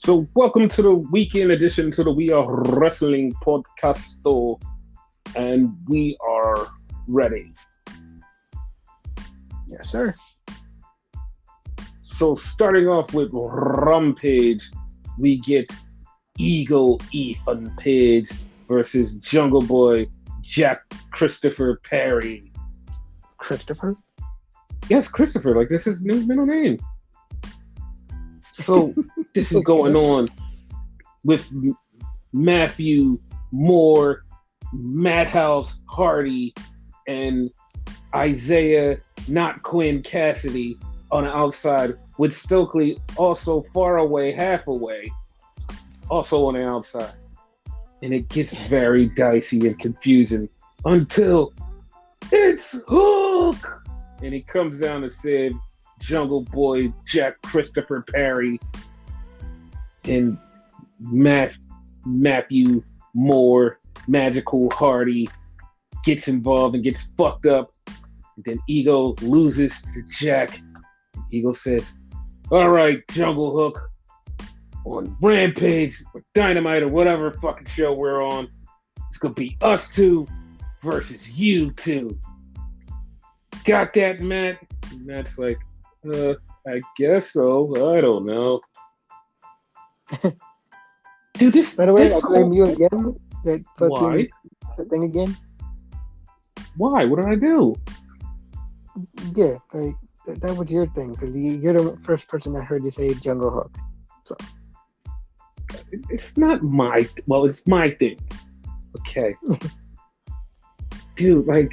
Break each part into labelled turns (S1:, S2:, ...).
S1: So, welcome to the weekend edition to the We Are Wrestling podcast, and we are ready.
S2: Yes, sir.
S1: So, starting off with Rampage, we get Ego Ethan Page versus Jungle Boy Jack Christopher Perry.
S2: Christopher?
S1: Yes, Christopher. Like, this is his new middle name. So, this is going on with Matthew Moore, Madhouse Hardy, and Isaiah, not Quinn Cassidy, on the outside, with Stokely also far away, half away, also on the outside. And it gets very dicey and confusing until it's Hook! And he comes down and said, Jungle Boy Jack Christopher Perry and Matthew Moore, Magical Hardy, gets involved and gets fucked up. And then Ego loses to Jack. Ego says, all right, Jungle Hook, on Rampage or Dynamite or whatever fucking show we're on, it's gonna be us two versus you two. Got that, Matt? And Matt's like, I guess so. I don't know. Dude, this.
S2: By the way,
S1: this
S2: I blame you again. That
S1: Why?
S2: fucking thing again.
S1: Why? What did I do?
S2: Yeah, like that was your thing because you're the first person I heard you say Jungle Hook. So
S1: It's not my. Well, it's my thing. Okay. Dude, like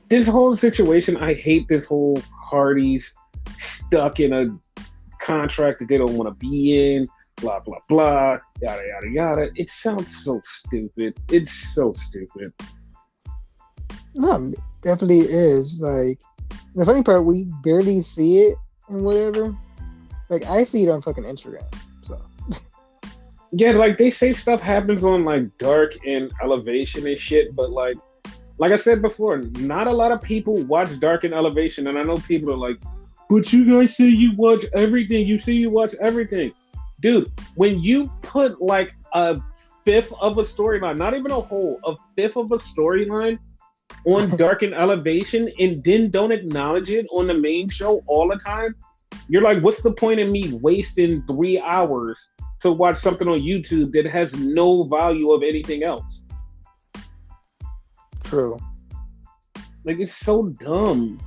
S1: this whole situation. I hate this whole Hardy's stuck in a contract that they don't want to be in, blah blah blah, yada yada yada. It sounds so stupid. It's so stupid.
S2: no, it definitely is. Like the funny part, we barely see it and whatever. Like I see it on fucking Instagram. So
S1: Yeah, like they say stuff happens on like Dark and Elevation and shit, but like I said before, not a lot of people watch Dark and Elevation, and I know people are like, but you guys say you watch everything. You say you watch everything. Dude, when you put like a fifth of a storyline, not even a whole, a fifth of a storyline on Dark and Elevation and then don't acknowledge it on the main show all the time, you're like, what's the point of me wasting 3 hours to watch something on YouTube that has no value of anything else?
S2: true.
S1: Like, it's so dumb.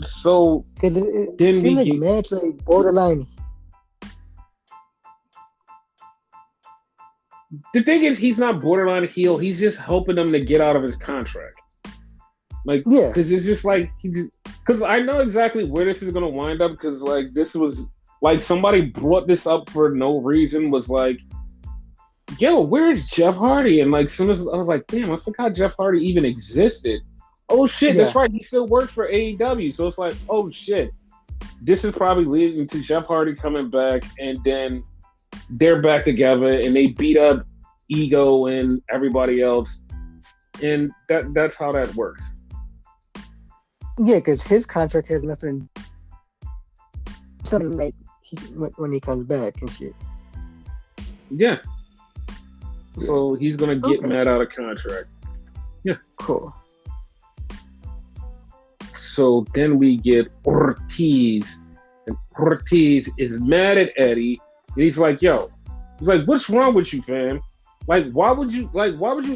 S1: So
S2: Because it
S1: then
S2: seems
S1: we
S2: like
S1: get,
S2: Matt's like borderline.
S1: the thing is, he's not borderline heel. He's just helping them to get out of his contract. Like,
S2: Yeah.
S1: because it's just like, because I know exactly where this is going to wind up. Because like, this was like somebody brought this up for no reason. Was like, yo, where is Jeff Hardy? And like, soon as I was like, damn, I forgot Jeff Hardy even existed. Oh shit, that's
S2: Yeah.
S1: right. He still works for AEW. So it's like, oh shit, this is probably leading to Jeff Hardy coming back, and then they're back together, and they beat up Ego and everybody else, and that's how that works.
S2: Yeah, because his contract has nothing. Something like when he comes back and shit.
S1: Yeah. So he's gonna get
S2: Okay.
S1: Matt out of contract.
S2: Cool.
S1: So then we get Ortiz, and Ortiz is mad at Eddie, and he's like, "Yo," he's like, "What's wrong with you, fam? Like, why would you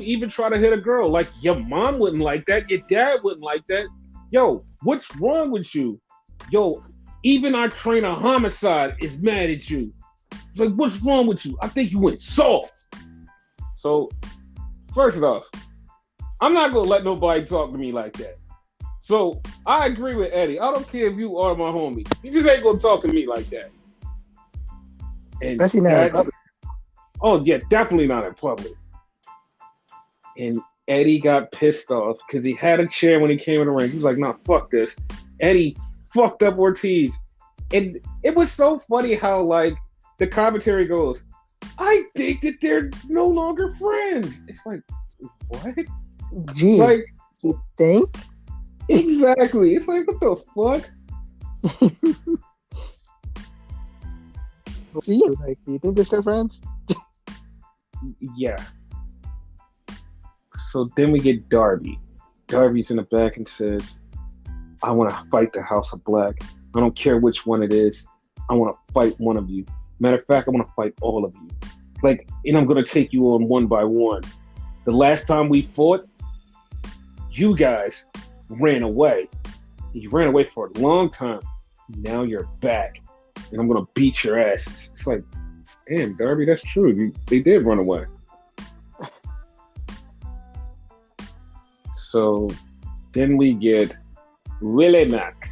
S1: even try to hit a girl? Like, your mom wouldn't like that, your dad wouldn't like that. Yo, what's wrong with you? Yo, even our trainer Homicide is mad at you. It's like, what's wrong with you? I think you went soft." So, first off, I'm not gonna let nobody talk to me like that. So I agree with Eddie. I don't care if you are my homie. You just ain't gonna talk to me like that. And
S2: Especially now in public.
S1: oh yeah, definitely not in public. And Eddie got pissed off because he had a chair when he came in the ring. He was like, "Nah, fuck this." Eddie fucked up Ortiz, and it was so funny how like the commentary goes, "I think that they're no longer friends." It's like, what?
S2: Gee,
S1: Like,
S2: you think?
S1: exactly. It's like, what the fuck?
S2: What do you like? Do you think they're still friends?
S1: Yeah. So then we get Darby. Darby's in the back and says, I want to fight the House of Black. I don't care which one it is. I want to fight one of you. Matter of fact, I want to fight all of you. Like, and I'm going to take you on one by one. The last time we fought, you guys ran away. You ran away for a long time. Now you're back. And I'm going to beat your asses. It's like, damn, Darby, that's true. They did run away. So then we get Willie Mack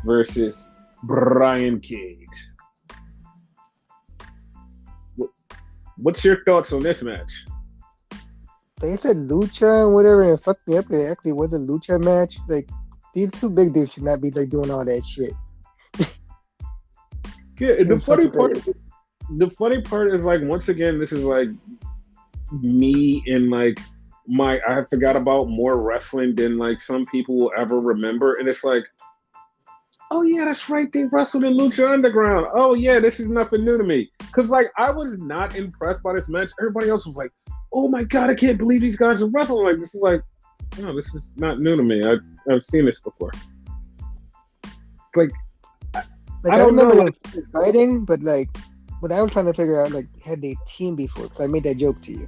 S1: versus Brian Cage. What's your thoughts on this match?
S2: They said lucha and whatever, and it fucked me up. It actually was a lucha match. Like, these two big dudes should not be like doing all that shit.
S1: Yeah, the funny part is like, once again, this is like me and like I forgot about more wrestling than like some people will ever remember, and it's like, oh yeah, that's right, they wrestled in Lucha Underground. Oh yeah, this is nothing new to me. Cause like I was not impressed by this match. Everybody else was like, oh my god, I can't believe these guys are wrestling. Like, this is like, no, this is not new to me. I've seen this before. Like
S2: I don't remember fighting, but like, what I was trying to figure out, like, had they teamed before? Because I made that joke to you.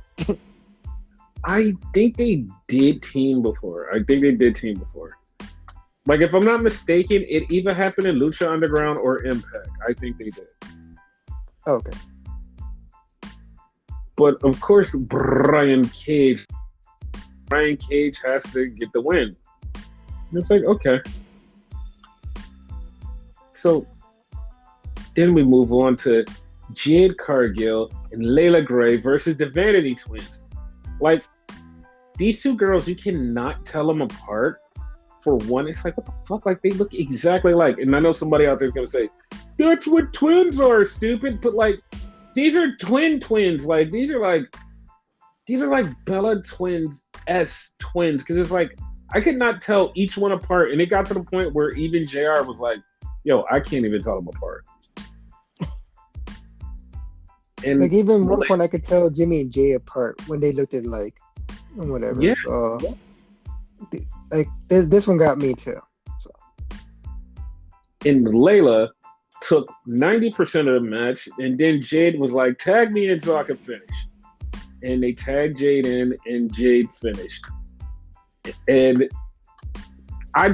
S1: I think they did team before. Like, if I'm not mistaken, it either happened in Lucha Underground or Impact. I think they did.
S2: Okay.
S1: But of course, Brian Cage has to get the win. And it's like, okay. So then we move on to Jade Cargill and Layla Gray versus the Vanity Twins. Like, these two girls, you cannot tell them apart. For one, it's like, what the fuck? Like, they look exactly like. And I know somebody out there is going to say, that's what twins are, stupid. But, like, these are twins. Like, these are like Bella Twins-esque twins. Because it's like, I could not tell each one apart. And it got to the point where even JR was like, yo, I can't even tell them apart. And
S2: like, even one point I could tell Jimmy and Jay apart when they looked at, like, whatever.
S1: Yeah.
S2: So, like, this one got me too. So.
S1: And Layla took 90% of the match, and then Jade was like, tag me in so I can finish. And they tagged Jade in, and Jade finished. And I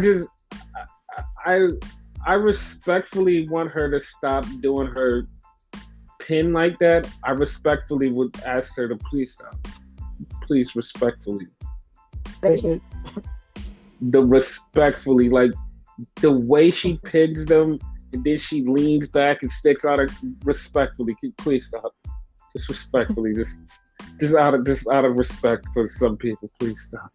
S1: respectfully want her to stop doing her pin like that. I respectfully would ask her to please stop. Please, respectfully. The respectfully, like the way she pins them, and then she leans back and sticks out of respectfully. Please stop. Just respectfully, just out of respect for some people. Please stop.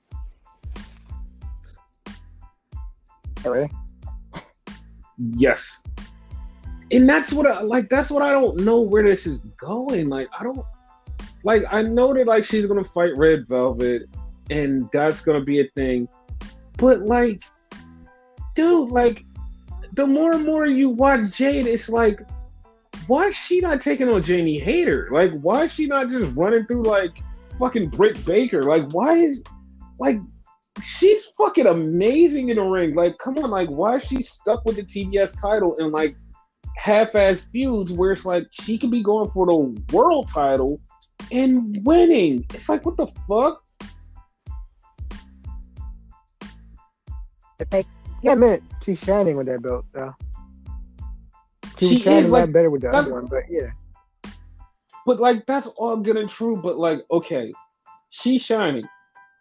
S2: Okay.
S1: Yes. And that's what I don't know where this is going. Like, I know that like she's gonna fight Red Velvet and that's gonna be a thing. But like, dude, like the more and more you watch Jade, it's like, why is she not taking on Jamie Hayter? Like, why is she not just running through like fucking Britt Baker? Like, why is like she's fucking amazing in the ring. Like, come on, like why is she stuck with the TBS title and like half-ass feuds where it's like she could be going for the world title and winning? It's like, what the fuck?
S2: Yeah, man, she's shining with that belt, though. She was shining a lot better with the other one, but yeah.
S1: But like, that's all good and true. But like, okay, she's shining.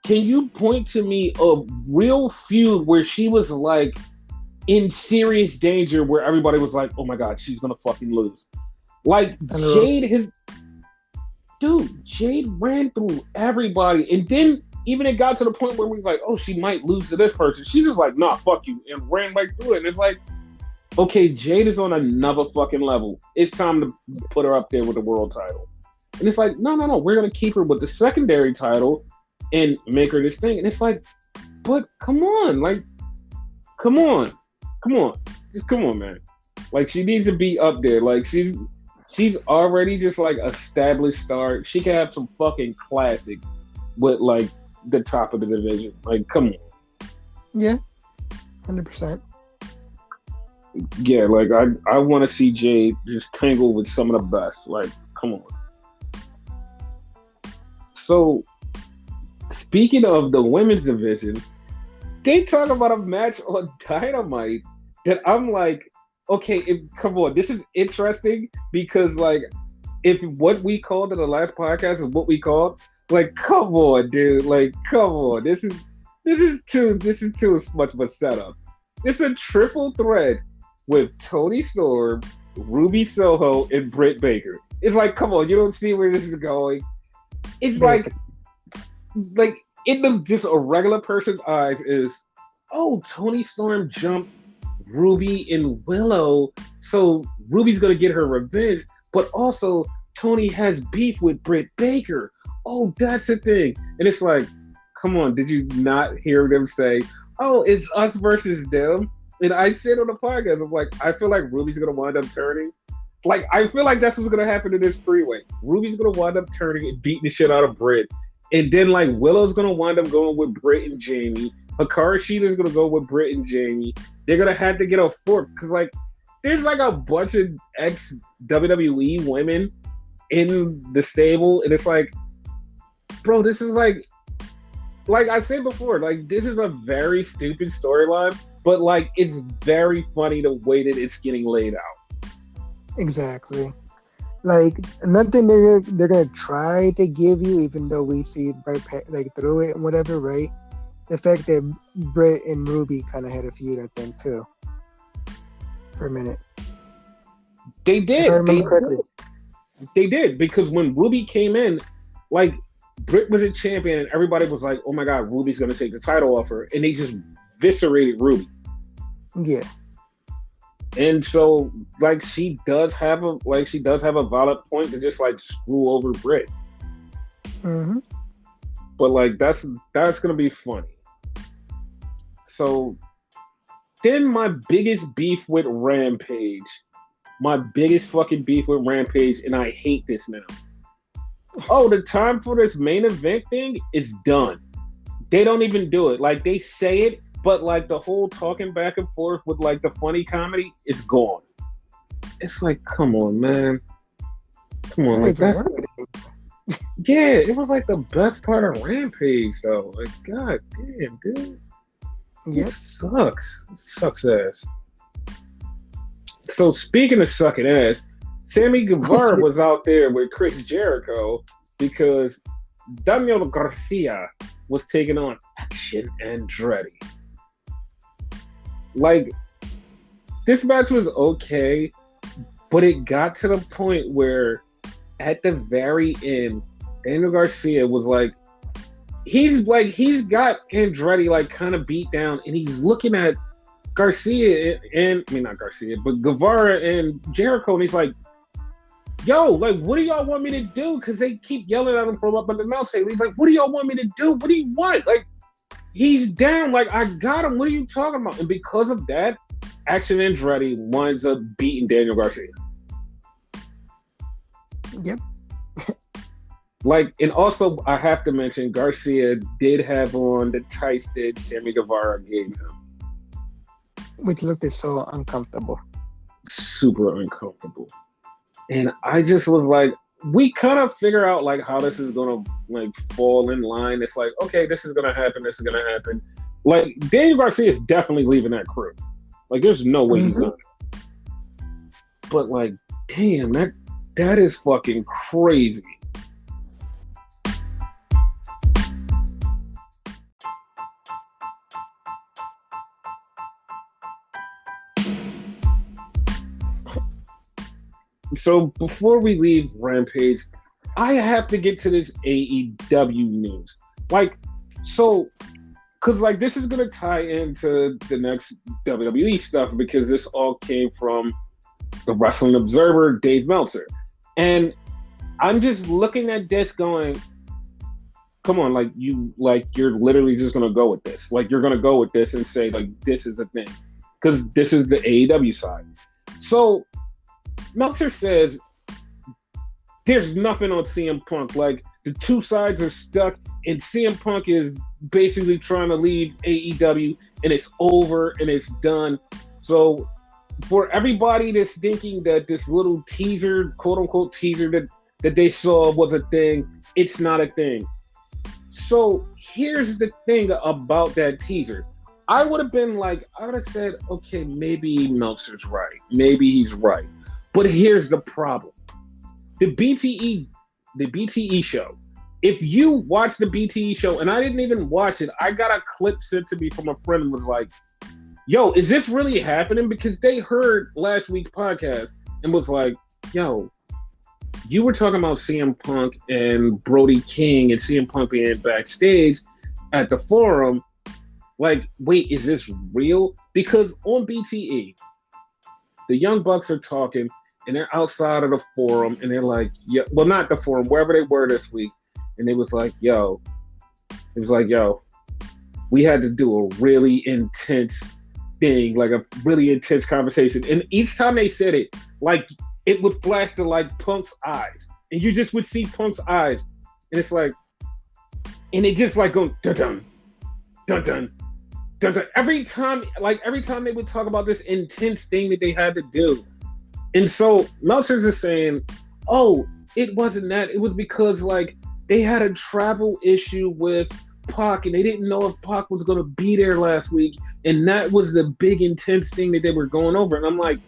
S1: Can you point to me a real feud where she was like in serious danger, where everybody was like, "Oh my god, she's gonna fucking lose"? Like Jade ran through everybody, and then even it got to the point where we was like, "Oh, she might lose to this person." She's just like, "Nah, fuck you," and ran right through it. And it's like, okay, Jade is on another fucking level. It's time to put her up there with the world title. And it's like, no, we're gonna keep her with the secondary title and make her this thing. And it's like, but come on, just come on, man. Like, she needs to be up there. Like, she's She's already just like established star. She can have some fucking classics with like the top of the division. Like, come on.
S2: Yeah, 100%.
S1: Yeah, like I want to see Jade just tangle with some of the best. Like, come on. So, speaking of the women's division, they talk about a match on Dynamite that I'm like, okay, come on, this is interesting because like, if what we called in the last podcast is what we called, like, come on, dude, like, come on, this is too much of a setup. It's a triple threat with Toni Storm, Ruby Soho, and Britt Baker. It's like, come on, you don't see where this is going. It's like in the just a regular person's eyes is, oh, Toni Storm jumped Ruby and Willow, so Ruby's gonna get her revenge, but also Toni has beef with Britt Baker. Oh, that's the thing. And it's like, come on, did you not hear them say, oh, it's us versus them? And I said on the podcast, I'm like, I feel like Ruby's gonna wind up turning. Like, I feel like that's what's gonna happen in this freeway. Ruby's gonna wind up turning and beating the shit out of Britt. And then like Willow's gonna wind up going with Britt and Jamie. Hikaru Shida's gonna go with Britt and Jamie. They're gonna have to get a fork because like there's like a bunch of ex WWE women in the stable, and it's like, bro, this is like I said before, like this is a very stupid storyline, but like it's very funny the way that it's getting laid out.
S2: Exactly. Like nothing they're gonna try to give you, even though we see right like through it and whatever, right? The fact that Britt and Ruby kind of had a feud, I think, too, for a minute.
S1: They did.
S2: If I remember correctly.
S1: They did, because when Ruby came in, like Britt was a champion, and everybody was like, "Oh my God, Ruby's gonna take the title off her," and they just eviscerated Ruby.
S2: Yeah.
S1: And so, like, she does have a valid point to just like screw over Britt.
S2: Mm-hmm.
S1: But like that's gonna be funny. So then my biggest beef with Rampage, and I hate this now. Oh, the time for this main event thing is done. They don't even do it. Like they say it, but like the whole talking back and forth with like the funny comedy is gone. It's like, come on, man. Come on, like that's yeah, it was like the best part of Rampage though. Like, god damn, dude.
S2: Yep.
S1: It sucks. It sucks ass. So speaking of sucking ass, Sammy Guevara was out there with Chris Jericho because Daniel Garcia was taking on Action Andretti. Like, this match was okay, but it got to the point where at the very end, Daniel Garcia was like, he's got Andretti like kind of beat down, and he's looking at Garcia and not Garcia, but Guevara and Jericho, and he's like, yo, like, what do y'all want me to do? Because they keep yelling at him from up in the mouse table. He's like, what do y'all want me to do? What do you want? Like, he's down. Like, I got him. What are you talking about? And because of that, Action Andretti winds up beating Daniel Garcia.
S2: Yep.
S1: Like, and also, I have to mention, Garcia did have on the tights that Sammy Guevara gave him.
S2: Which looked so uncomfortable.
S1: Super uncomfortable. And I just was like, we kind of figure out like how this is gonna like fall in line. It's like, okay, this is gonna happen. This is gonna happen. Like, Daniel Garcia is definitely leaving that crew. Like, there's no way he's not. But like, damn, that is fucking crazy. So before we leave Rampage, I have to get to this AEW news. Like, so, because like this is going to tie into the next WWE stuff, because this all came from the Wrestling Observer, Dave Meltzer. And I'm just looking at this going, come on, you're literally just going to go with this. Like, you're going to go with this and say, like, this is a thing. Because this is the AEW side. So Meltzer says there's nothing on CM Punk. Like, the two sides are stuck, and CM Punk is basically trying to leave AEW, and it's over and it's done. So for everybody that's thinking that this little teaser, quote unquote teaser that they saw was a thing, it's not a thing. So here's the thing about that teaser. I would have said, okay, maybe Meltzer's right. Maybe he's right. But here's the problem. The BTE show. If you watch the BTE show, and I didn't even watch it, I got a clip sent to me from a friend and was like, yo, is this really happening? Because they heard last week's podcast and was like, yo, you were talking about CM Punk and Brody King and CM Punk being backstage at the forum. Like, wait, is this real? Because on BTE, the Young Bucks are talking and they're outside of the forum and they're like, yeah, well, not the forum, wherever they were this week. And it was like, yo, we had to do a really intense thing, like a really intense conversation. And each time they said it, like, it would flash to like Punk's eyes. And you just would see Punk's eyes. And it's like, and it just like goes dun-dun, dun-dun, dun-dun. Every time they would talk about this intense thing that they had to do. And so Meltzer's is saying, oh, it wasn't that. It was because like they had a travel issue with Pac and they didn't know if Pac was going to be there last week. And that was the big intense thing that they were going over. And I'm like,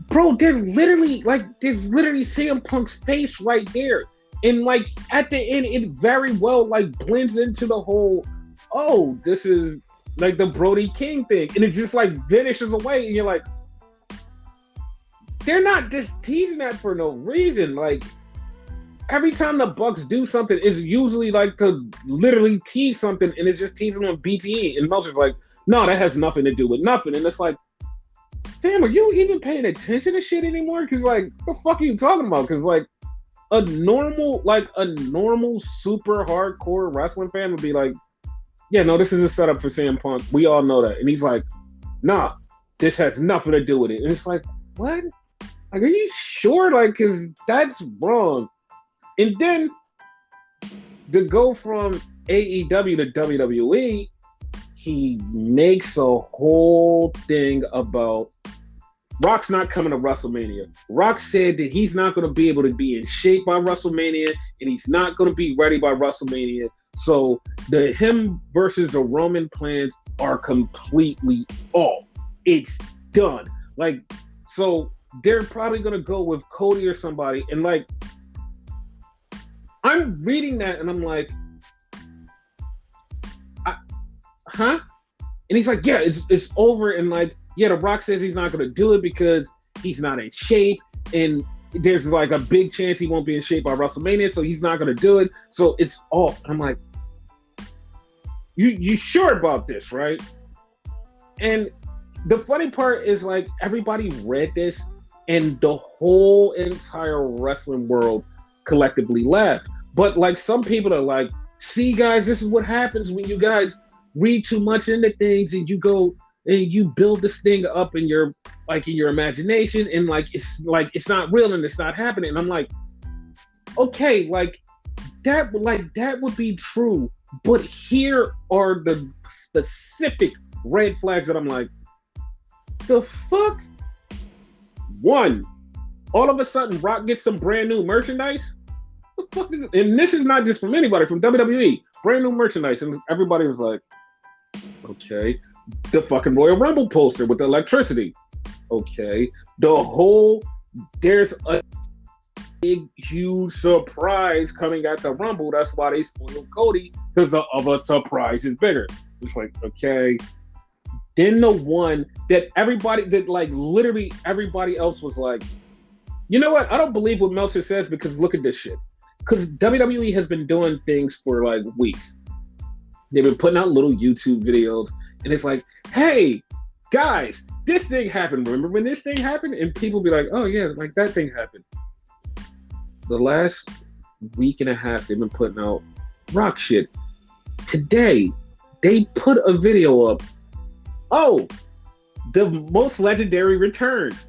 S1: bro, there's literally CM Punk's face right there. And like at the end, it very well like blends into the whole, oh, this is like the Brody King thing. And it just like vanishes away. And you're like, they're not just teasing that for no reason. Like, every time the Bucks do something, it's usually like to literally tease something, and it's just teasing on BTE. And Meltzer's like, no, that has nothing to do with nothing. And it's like, damn, are you even paying attention to shit anymore? Because like, what the fuck are you talking about? Because like, a normal super hardcore wrestling fan would be like, yeah, no, this is a setup for CM Punk. We all know that. And he's like, nah, this has nothing to do with it. And it's like, what? Like, are you sure? Like, because that's wrong. And then to go from AEW to WWE, he makes a whole thing about Rock's not coming to WrestleMania. Rock said that he's not going to be able to be in shape by WrestleMania, and he's not going to be ready by WrestleMania. So the him versus the Roman plans are completely off. It's done. Like, so they're probably going to go with Cody or somebody. And like, I'm reading that and I'm like, huh? And he's like, yeah, it's over. And like, yeah, The Rock says he's not going to do it because he's not in shape. And there's like a big chance he won't be in shape by WrestleMania. So he's not going to do it. So it's off. I'm like, you sure about this, right? And the funny part is like, everybody read this and the whole entire wrestling world collectively laughed. But like, some people are like, see guys, this is what happens when you guys read too much into things and you go and you build this thing up in your imagination and it's not real and it's not happening. And I'm like, okay, that would be true, but here are the specific red flags that I'm like, the fuck? One, all of a sudden Rock gets some brand new merchandise. What the fuck is it? And this is not just from anybody, from WWE, brand new merchandise. And everybody was like, okay. The fucking Royal Rumble poster with the electricity. Okay. There's a big, huge surprise coming at the Rumble. That's why they spoiled Cody, because of a surprise is bigger. It's like, okay. Then the one that literally everybody else was like, you know what? I don't believe what Meltzer says because look at this shit. Because WWE has been doing things for like weeks. They've been putting out little YouTube videos. And it's like, hey, guys, this thing happened. Remember when this thing happened? And people be like, oh, yeah, like that thing happened. The last week and a half, they've been putting out Rock shit. Today, they put a video up. Oh, the most legendary returns.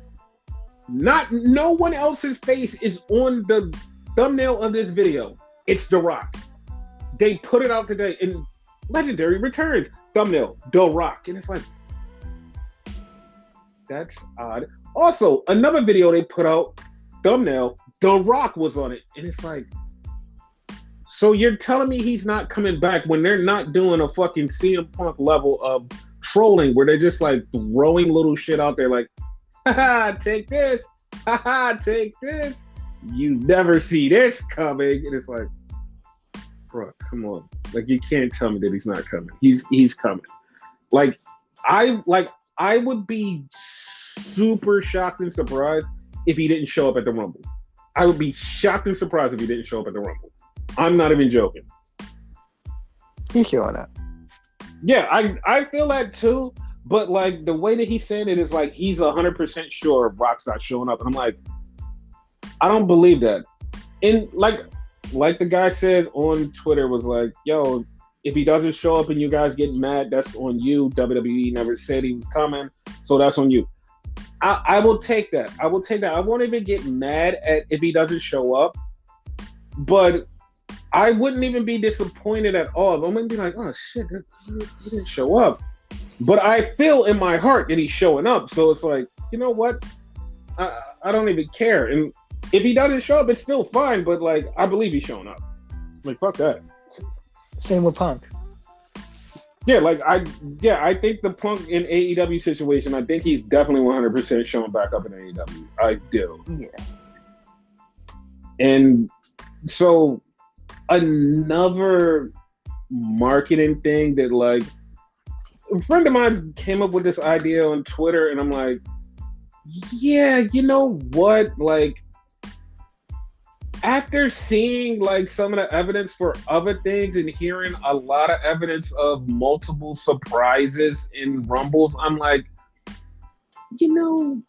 S1: Not no one else's face is on the thumbnail of this video. It's The Rock. They put it out today in Legendary Returns. Thumbnail, The Rock. And it's like, that's odd. Also, another video they put out, thumbnail, The Rock was on it. And it's like, so you're telling me he's not coming back when they're not doing a fucking CM Punk level of trolling where they're just like throwing little shit out there like, haha, take this. Haha, take this. You never see this coming. And it's like, bro, come on. Like, you can't tell me that he's not coming. He's coming. Like I would be super shocked and surprised if he didn't show up at the Rumble. I would be shocked and surprised if he didn't show up at the Rumble. I'm not even joking.
S2: He's showing up.
S1: Yeah, I feel that too. But like the way that he's saying it is like he's 100% sure Rock's not showing up, and I'm like, I don't believe that. And like the guy said on Twitter was like, yo, if he doesn't show up and you guys get mad, that's on you. WWE never said he was coming, so that's on you. I will take that. I will take that. I won't even get mad at if he doesn't show up, but I wouldn't even be disappointed at all. I'm gonna be like, oh shit, he didn't show up. But I feel in my heart that he's showing up. So it's like, you know what? I don't even care. And if he doesn't show up, it's still fine. But like, I believe he's showing up. Like, fuck that.
S2: Same with Punk.
S1: Yeah, like I think the Punk in AEW situation, I think he's definitely 100% showing back up in AEW. I do.
S2: Yeah.
S1: And so another marketing thing that like a friend of mine came up with this idea on Twitter, and I'm like, yeah, you know what? Like, after seeing like some of the evidence for other things and hearing a lot of evidence of multiple surprises in Rumbles, I'm like, you know,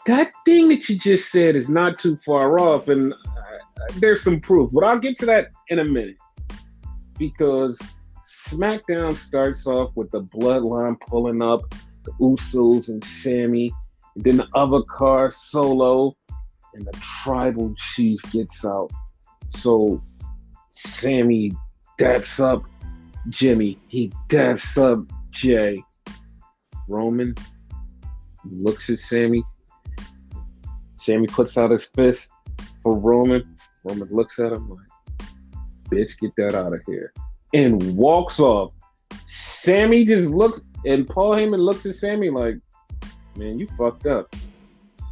S1: that thing that you just said is not too far off, and there's some proof. But I'll get to that in a minute, because Smackdown starts off with the Bloodline pulling up, the Usos and Sammy, and then the other car, Solo, and the Tribal Chief gets out. So Sammy daps up Jimmy. He daps up Jay. Roman looks at Sammy. Sammy puts out his fist for Roman. Roman looks at him like, bitch, get that out of here. And walks off. Sammy just looks, and Paul Heyman looks at Sammy like, man, you fucked up.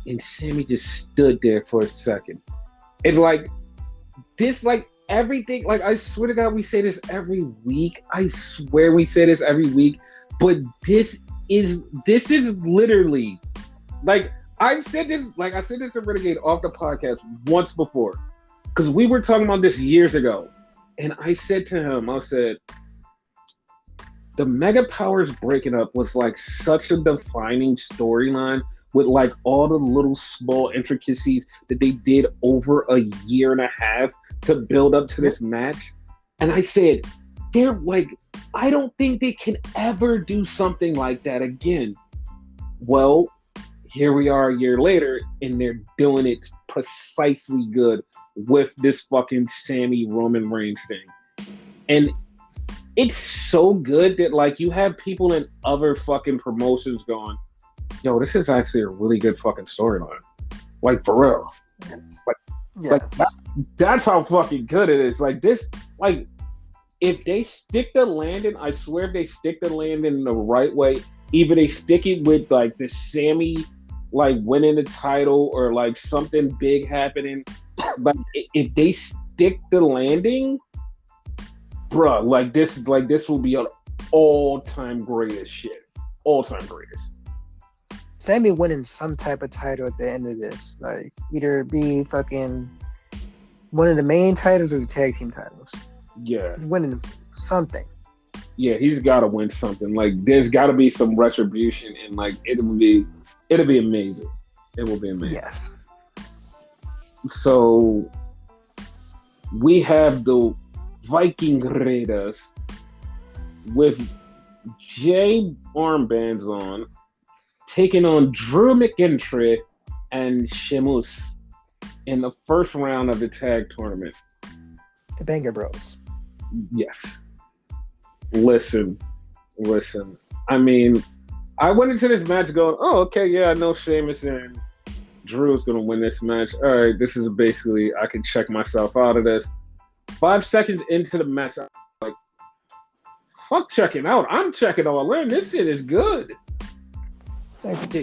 S1: And Sammy just stood there for a second. And like, this, like, everything, like, I swear to God, we say this every week. I swear we say this every week. But this is literally, like, I said this to Renegade off the podcast once before. Because we were talking about this years ago. And I said to him, I said, the Mega Powers breaking up was like such a defining storyline with like all the little small intricacies that they did over a year and a half to build up to this match. And I said, they're like, I don't think they can ever do something like that again. Well, here we are a year later, and they're doing it precisely good with this fucking Sammy Roman Reigns thing. And it's so good that like you have people in other fucking promotions going, yo, this is actually a really good fucking storyline. Like, for real. Like that's how fucking good it is. Like, this, like, if they stick the landing, I swear if they stick the landing in the right way, either they stick it with like the Sammy like winning the title or like something big happening, but if they stick the landing, bruh, like this will be an all-time greatest shit. All-time greatest.
S2: Sammy winning some type of title at the end of this. Like, either be fucking one of the main titles or the tag team titles.
S1: Yeah.
S2: He's winning something.
S1: Yeah, he's got to win something. Like, there's got to be some retribution, and like it'll be amazing. It will be amazing.
S2: Yes.
S1: So we have the Viking Raiders with Jade armbands on, taking on Drew McIntyre and Sheamus in the first round of the tag tournament.
S2: The Banger Bros.
S1: Yes. Listen. I mean, I went into this match going, oh, okay, yeah, I know Sheamus and Drew's going to win this match. All right, this is basically, I can check myself out of this. 5 seconds into the match, I'm like, fuck checking out. I'm checking all in. This shit is good.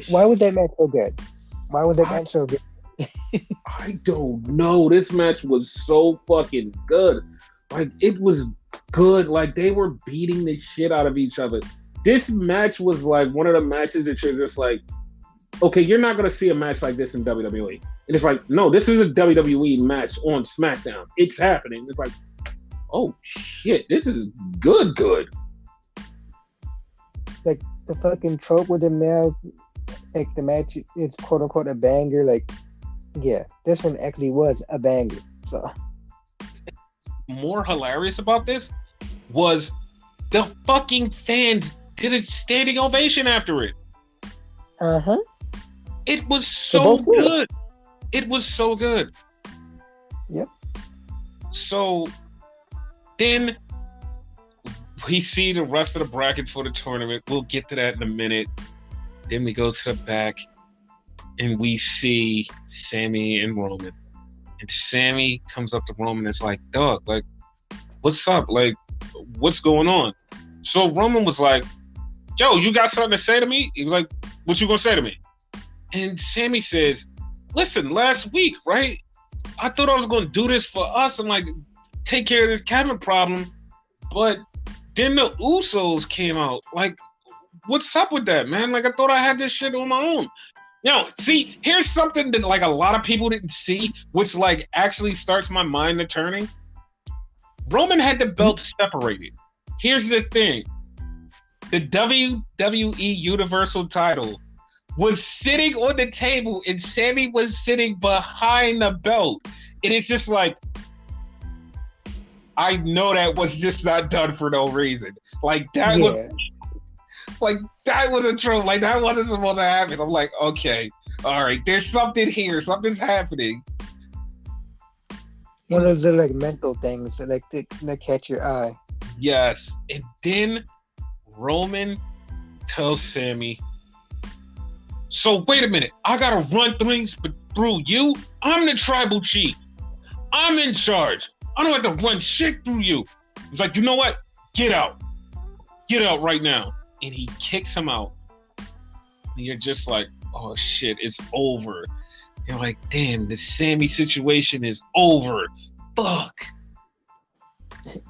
S2: Why was that match so good? Why was that match so good?
S1: I don't know. This match was so fucking good. Like, it was good. Like, they were beating the shit out of each other. This match was like one of the matches that you're just like, okay, you're not going to see a match like this in WWE. And it's like, no, this is a WWE match on Smackdown. It's happening. It's like, oh, shit, this is good.
S2: Like, the fucking trope with him now, like, the match is quote-unquote a banger. Like, yeah, this one actually was a banger. So,
S3: more hilarious about this was the fucking fans did a standing ovation after it.
S2: Uh-huh.
S3: It was so good. It was so good.
S2: Yep.
S3: So then we see the rest of the bracket for the tournament. We'll get to that in a minute. Then we go to the back and we see Sammy and Roman. And Sammy comes up to Roman and is like, dog, like, what's up? Like, what's going on? So Roman was like, yo, you got something to say to me? He was like, what you gonna say to me? And Sammy says, listen, last week, right? I thought I was gonna do this for us and like take care of this Kevin problem, but then the Usos came out. Like, what's up with that, man? Like, I thought I had this shit on my own. Now, see, here's something that like a lot of people didn't see, which like actually starts my mind to turning. Roman had the belt separated. Here's the thing. The WWE Universal title was sitting on the table and Sammy was sitting behind the belt. And it's just like, I know that was just not done for no reason. Like, that was... Like, that was a trope. Like, that wasn't supposed to happen. I'm like, okay, all right, there's something here. Something's happening.
S2: One of the, like, mental things that, like, that catch your eye.
S3: Yes. And then Roman tells Sammy, so, wait a minute. I got to run things through you? I'm the tribal chief. I'm in charge. I don't have to run shit through you. He's like, you know what? Get out. Get out right now. And he kicks him out. And you're just like, oh shit, it's over. You're like, damn, the Sammy situation is over. Fuck.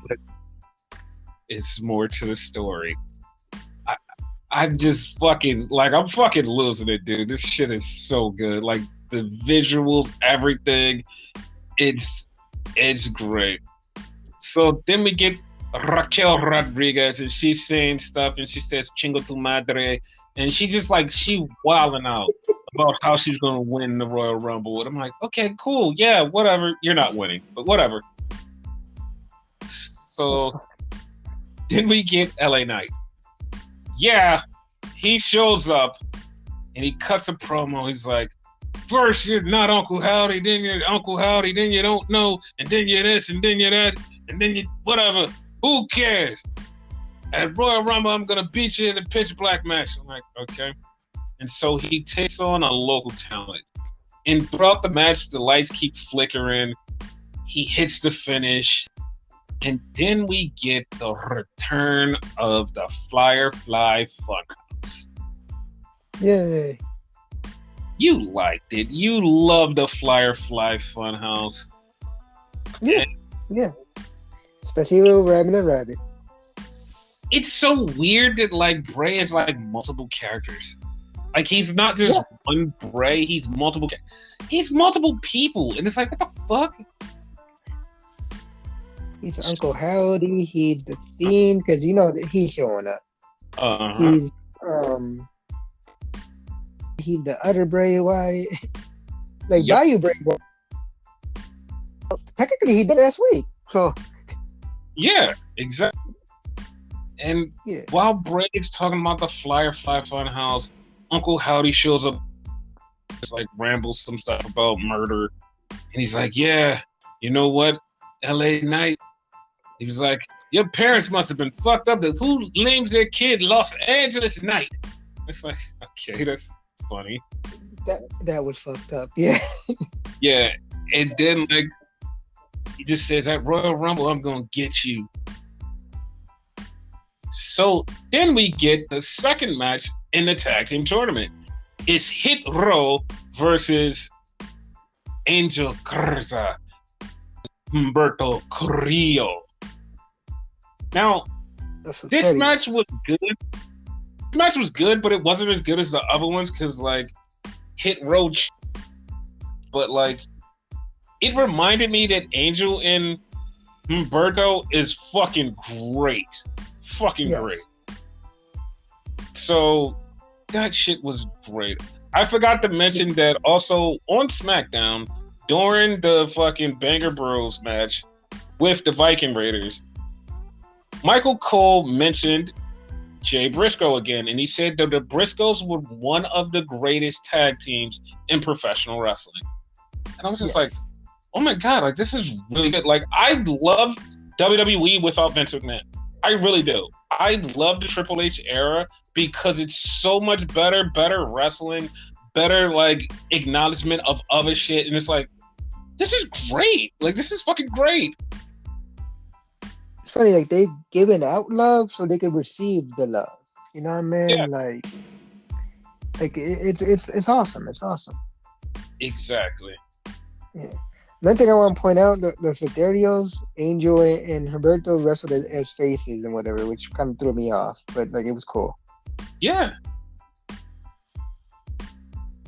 S3: But it's more to the story. I'm just fucking, like, I'm fucking losing it, dude. This shit is so good. Like, the visuals, everything. It's great. So then we get Raquel Rodriguez, and she's saying stuff, and she says "chingo tu madre," and she just like she wilding out about how she's gonna win the Royal Rumble. And I'm like, okay, cool, yeah, whatever. You're not winning, but whatever. So then we get LA Knight. Yeah, he shows up and he cuts a promo. He's like, first you're not Uncle Howdy, then you're Uncle Howdy, then you don't know, and then you're this, and then you're that, and then you whatever. Who cares? At Royal Rumble, I'm going to beat you in a pitch black match. I'm like, okay. And so he takes on a local talent. And throughout the match, the lights keep flickering. He hits the finish. And then we get the return of the Firefly Funhouse.
S2: Yay.
S3: You liked it. You loved the Firefly Funhouse.
S2: Yeah. Yeah. Especially with Rabbit and Rabbit.
S3: It's so weird that like Bray is like multiple characters. Like he's not just one Bray, he's multiple people. And it's like, what the fuck?
S2: He's Uncle Howdy, he's the Fiend, because you know that he's showing up.
S3: Uh-huh.
S2: He's the other Bray Wyatt. Like Bayou Bray Wyatt. Technically he did last week. So
S3: yeah, exactly. And while Bray is talking about the Firefly Funhouse, Uncle Howdy shows up just like rambles some stuff about murder. And he's like, yeah, you know what? LA Knight. He was like, your parents must have been fucked up. Who names their kid Los Angeles Knight? It's like, okay, that's funny.
S2: That was fucked up. Yeah.
S3: Yeah. And then like he just says, at Royal Rumble, I'm gonna get you. So then we get the second match in the tag team tournament. It's Hit Row versus Angel Garza, Humberto Carrillo. Now, this match was good. This match was good, but it wasn't as good as the other ones because, like, Hit Row. But, like, it reminded me that Angel and Humberto is fucking great. Fucking great. So that shit was great. I forgot to mention that also on SmackDown during the fucking Banger Bros match with the Viking Raiders, Michael Cole mentioned Jay Briscoe again, and he said that the Briscoes were one of the greatest tag teams in professional wrestling. And I was just like, oh my God, like this is really good. Like I love WWE without Vince McMahon. I really do. I love the Triple H era because it's so much better wrestling, better like acknowledgement of other shit. And it's like, this is great. Like, this is fucking great.
S2: It's funny, like they giving out love so they can receive the love. You know what I mean?
S3: Yeah.
S2: Like it's awesome. It's awesome.
S3: Exactly.
S2: Yeah. Another thing I want to point out, the Ceterios, Angel and Humberto wrestled as faces and whatever, which kind of threw me off, but like it was cool.
S3: Yeah.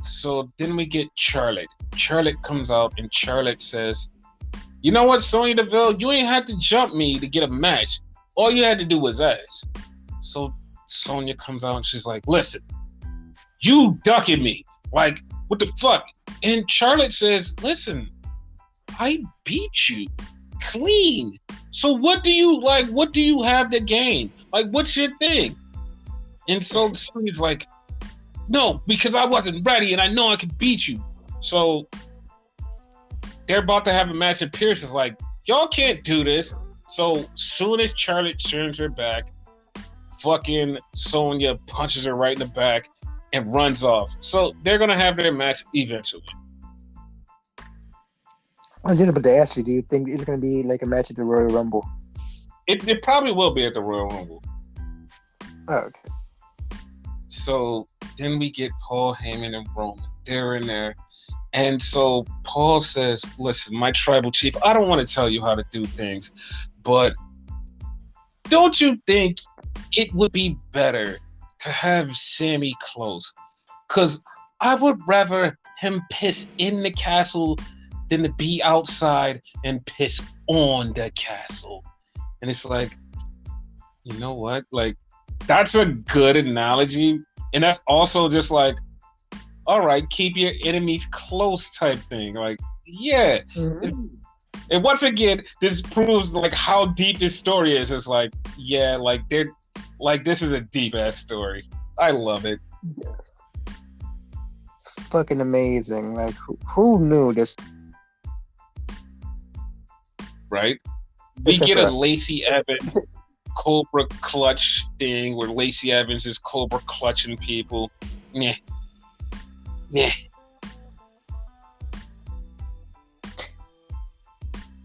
S3: So then we get Charlotte. Charlotte comes out and Charlotte says, you know what, Sonya Deville, you ain't had to jump me to get a match. All you had to do was ask. So Sonya comes out and she's like, listen, you ducking me. Like, what the fuck? And Charlotte says, listen, I beat you clean. So what do you like? What do you have to gain? Like, what's your thing? And so Sonya's like, no, because I wasn't ready and I know I could beat you. So they're about to have a match and Pierce is like, y'all can't do this. So soon as Charlotte turns her back, fucking Sonya punches her right in the back and runs off. So they're going to have their match eventually.
S2: I was just about to ask you, do you think it's going to be like a match at the Royal Rumble?
S3: It probably will be at the Royal Rumble.
S2: Oh, okay.
S3: So then we get Paul Heyman and Roman. They're in there. And so Paul says, listen, my tribal chief, I don't want to tell you how to do things, but don't you think it would be better to have Sammy close? Because I would rather him piss in the castle than to be outside and piss on the castle. And it's like, you know what? Like, that's a good analogy. And that's also just like, all right, keep your enemies close type thing. Like, yeah. Mm-hmm. And once again, this proves like how deep this story is. It's like, yeah, like they're like, this is a deep ass story. I love it.
S2: Yes. Fucking amazing. Like, who knew this?
S3: Right? We get a Lacey Evans Cobra clutch thing where Lacey Evans is Cobra clutching people. Meh. Meh.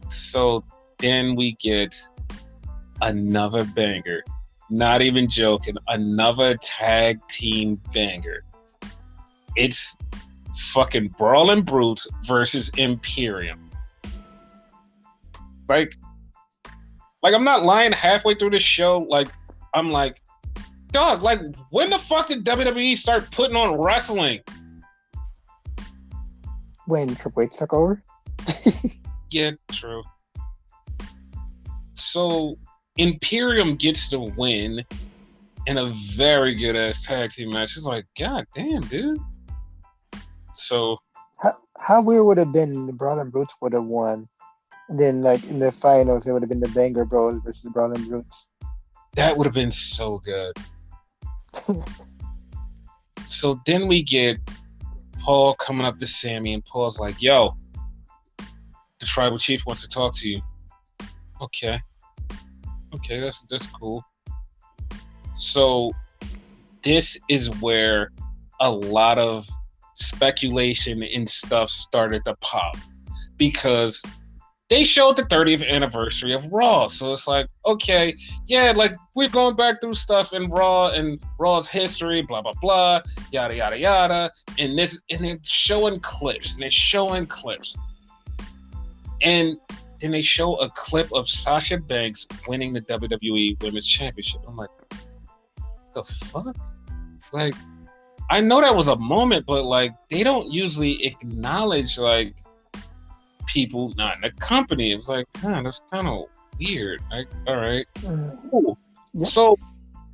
S3: So then we get another banger. Not even joking. Another tag team banger. It's fucking Brawling Brutes versus Imperium. Like I'm not lying. Halfway through the show, like I'm like, dog, like when the fuck did WWE start putting on wrestling?
S2: When Triple H took over?
S3: Yeah, true. So Imperium gets the win in a very good ass tag team match. It's like, god damn, dude. So
S2: how weird would it have been the Brawling Brutes would have won? And then, like, in the finals, it would have been the Banger Bros versus the Brawling Brutes.
S3: That would have been so good. So then we get Paul coming up to Sammy, and Paul's like, "Yo, the tribal chief wants to talk to you." Okay, that's cool. So this is where a lot of speculation and stuff started to pop, because they showed the 30th anniversary of Raw. So it's like, okay, yeah, like we're going back through stuff in Raw and Raw's history, blah, blah, blah, yada, yada, yada. And they're showing clips. And then they show a clip of Sasha Banks winning the WWE Women's Championship. I'm like, the fuck? Like, I know that was a moment, but like, they don't usually acknowledge like people not in the company. It was like, that's kind of weird. Like, all right, cool. Yep. So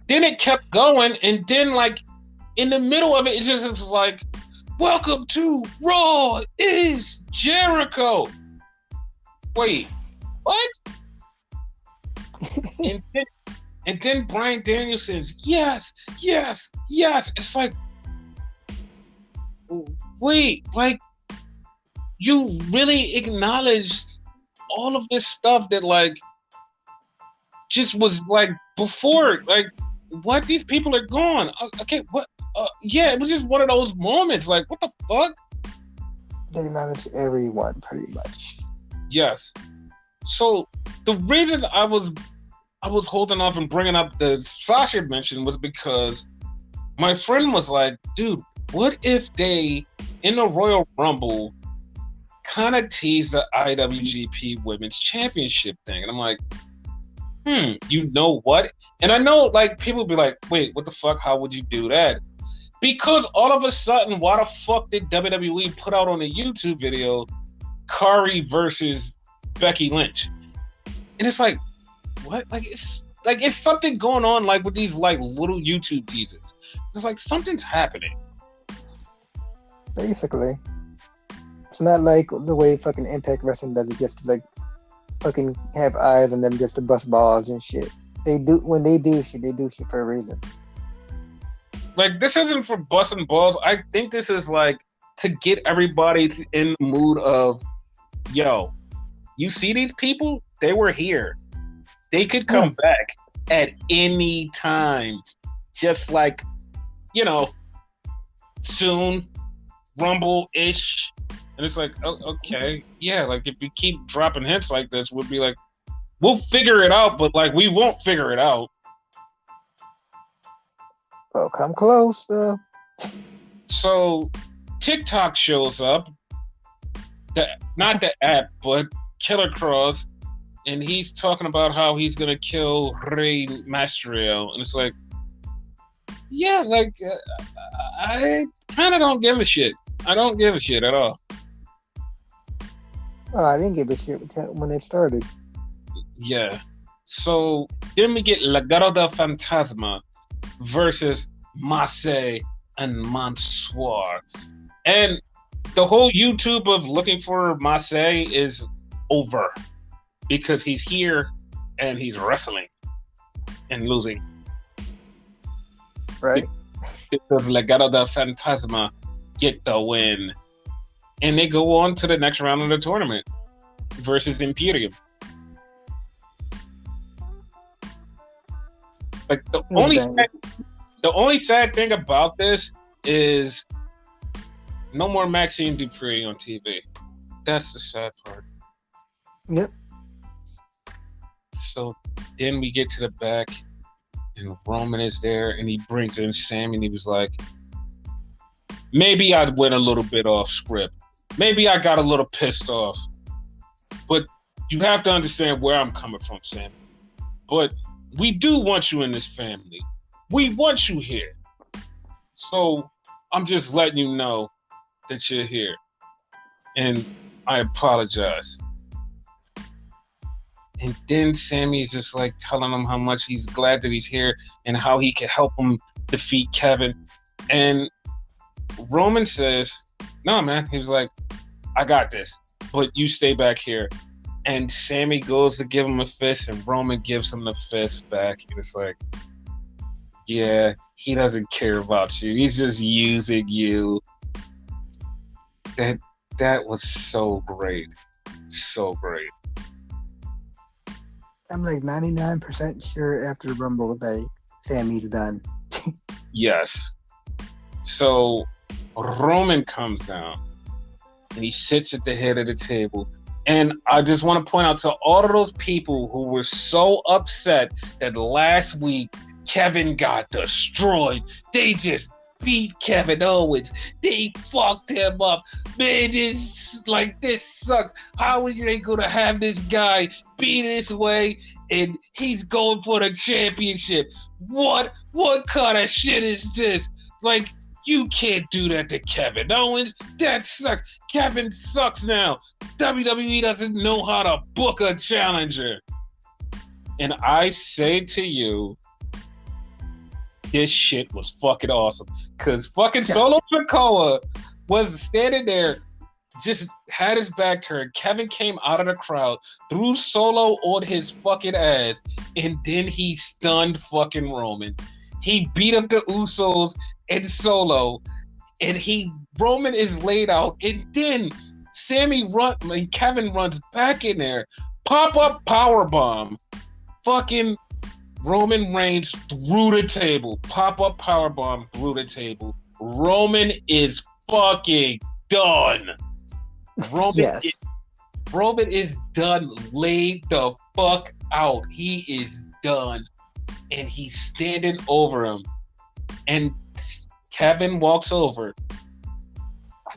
S3: then it kept going, and then like in the middle of it, it was like, welcome to Raw is Jericho. Wait, what? and then Bryan Daniels says, yes. It's like, wait, like, you really acknowledged all of this stuff that like just was like before, like, what, these people are gone. Okay, what? Yeah, it was just one of those moments. Like, what the fuck?
S2: They acknowledge everyone pretty much.
S3: Yes. So the reason I was holding off and bringing up the Sasha mention was because my friend was like, dude, what if they in the Royal Rumble kind of teased the IWGP Women's Championship thing? And I'm like, you know what? And I know like people will be like, wait, what the fuck? How would you do that? Because all of a sudden, why the fuck did WWE put out on a YouTube video Kari versus Becky Lynch? And it's like, what? Like it's something going on like with these like little YouTube teasers. It's like something's happening.
S2: Basically. It's not like the way fucking Impact Wrestling does it, just to like fucking have eyes on them just to bust balls and shit. When they do shit for a reason.
S3: Like, this isn't for busting balls. I think this is like to get everybody in the mood of, yo, you see these people? They were here. They could come back at any time. Just like, you know, soon, Rumble-ish. And it's like, oh, okay, yeah, like if you keep dropping hints like this, we'll be like, we'll figure it out, but like we won't figure it out.
S2: Well, come close, though.
S3: So TikTok shows up, not the app, but Killer Cross, and he's talking about how he's gonna kill Rey Mysterio, and it's like, yeah, like I kind of don't give a shit. I don't give a shit at all.
S2: Oh, I didn't give a shit when it started.
S3: Yeah. So then we get Legado del Fantasma versus Massey and Mansoor. And the whole YouTube of looking for Massey is over because he's here and he's wrestling and losing.
S2: Right.
S3: Because Legado del Fantasma get the win. And they go on to the next round of the tournament versus Imperium. Like the only sad thing about this is no more Maxine Dupree on TV. That's the sad part.
S2: Yep.
S3: So then we get to the back and Roman is there and he brings in Sammy and he was like, maybe I went a little bit off script. Maybe I got a little pissed off. But you have to understand where I'm coming from, Sammy. But we do want you in this family. We want you here. So I'm just letting you know that you're here. And I apologize. And then Sammy is just like telling him how much he's glad that he's here and how he can help him defeat Kevin. And Roman says, no, man. He was like, I got this, but you stay back here. And Sammy goes to give him a fist and Roman gives him the fist back. And it's like, yeah, he doesn't care about you. He's just using you. That was so great. So great.
S2: I'm like 99% sure after Rumble that Sammy's done.
S3: Yes. So Roman comes down and he sits at the head of the table. And I just want to point out to all of those people who were so upset that last week Kevin got destroyed. They just beat Kevin Owens. They fucked him up. Man, this sucks. How are they gonna have this guy be this way and he's going for the championship? What kind of shit is this? Like, you can't do that to Kevin Owens. That sucks. Kevin sucks now. WWE doesn't know how to book a challenger. And I say to you, this shit was fucking awesome. Because fucking Solo Sikoa was standing there, just had his back turned. Kevin came out of the crowd, threw Solo on his fucking ass, and then he stunned fucking Roman. He beat up the Usos and Solo, and Roman is laid out, and then Kevin runs back in there, pop-up powerbomb. Fucking Roman Reigns through the table. Pop-up powerbomb through the table. Roman is fucking done. Roman is done. Laid the fuck out. He is done. And he's standing over him. And Kevin walks over,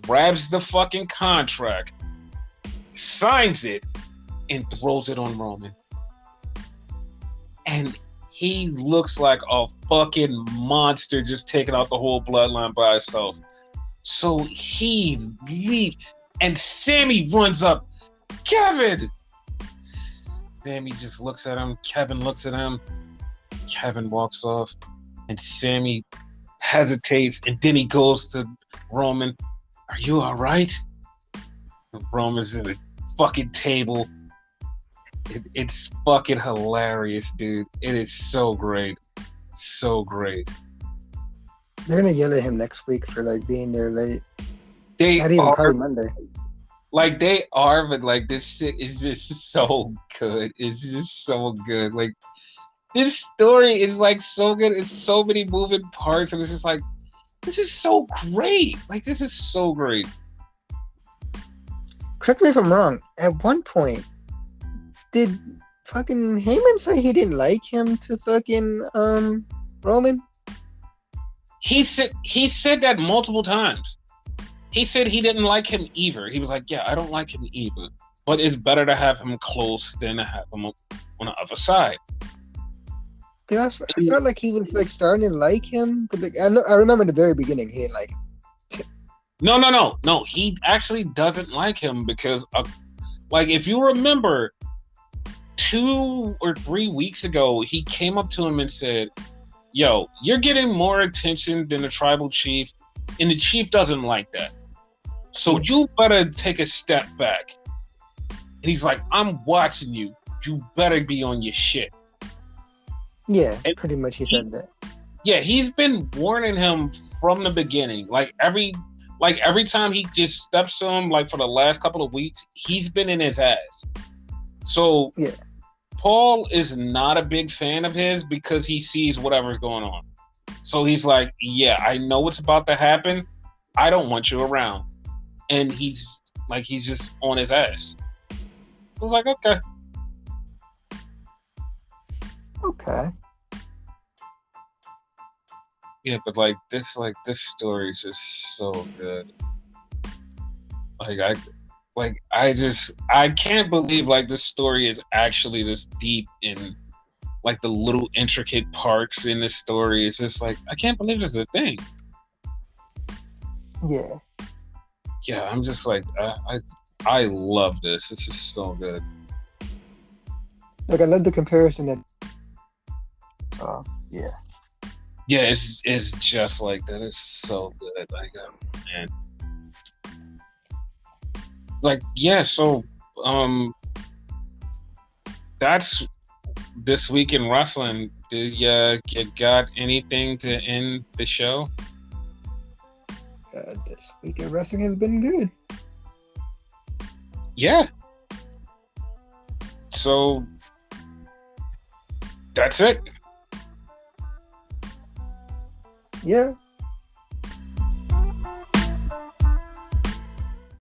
S3: grabs the fucking contract, signs it, and throws it on Roman. And he looks like a fucking monster just taking out the whole bloodline by himself. So he leaves, and Sammy runs up. Kevin! Sammy just looks at him. Kevin looks at him. Kevin walks off, and Sammy hesitates, and then he goes to Roman. Are you all right? And Roman's in a fucking table. It's fucking hilarious, dude. It is so great. So great.
S2: They're gonna yell at him next week for like being there late.
S3: They
S2: Not even
S3: are,
S2: probably Monday.
S3: like they are, but like this shit is just so good. It's just so good. Like this story is like so good. It's so many moving parts, and it's just like this is so great. Like this is so great.
S2: Correct me if I'm wrong. At one point, did fucking Heyman say he didn't like him to fucking Roman?
S3: He said that multiple times. He said he didn't like him either. He was like, yeah, I don't like him either. But it's better to have him close than to have him on the other side.
S2: I felt like he was like starting to like him, but like I remember in the very beginning he didn't like him.
S3: No. He actually doesn't like him because, like, if you remember, 2 or 3 weeks ago, he came up to him and said, yo, you're getting more attention than the tribal chief, and the chief doesn't like that. So you better take a step back. And he's like, I'm watching you. You better be on your shit.
S2: Yeah, and pretty much he said that.
S3: Yeah, he's been warning him from the beginning. Like every time he just steps to him, like for the last couple of weeks, he's been in his ass. So
S2: yeah.
S3: Paul is not a big fan of his because he sees whatever's going on. So he's like, yeah, I know what's about to happen. I don't want you around. And he's just on his ass. So I was like, okay.
S2: Okay.
S3: Yeah, but this story is just so good. I can't believe this story is actually this deep in the little intricate parts in this story. It's just I can't believe this is a thing.
S2: Yeah.
S3: Yeah, I'm just I love this. This is so good.
S2: I love the comparison that. Yeah.
S3: Yeah, it's just like that. It's so good. Man. So that's this week in wrestling. Did you got anything to end the show?
S2: This week in wrestling has been good.
S3: Yeah. So that's it.
S2: Yeah,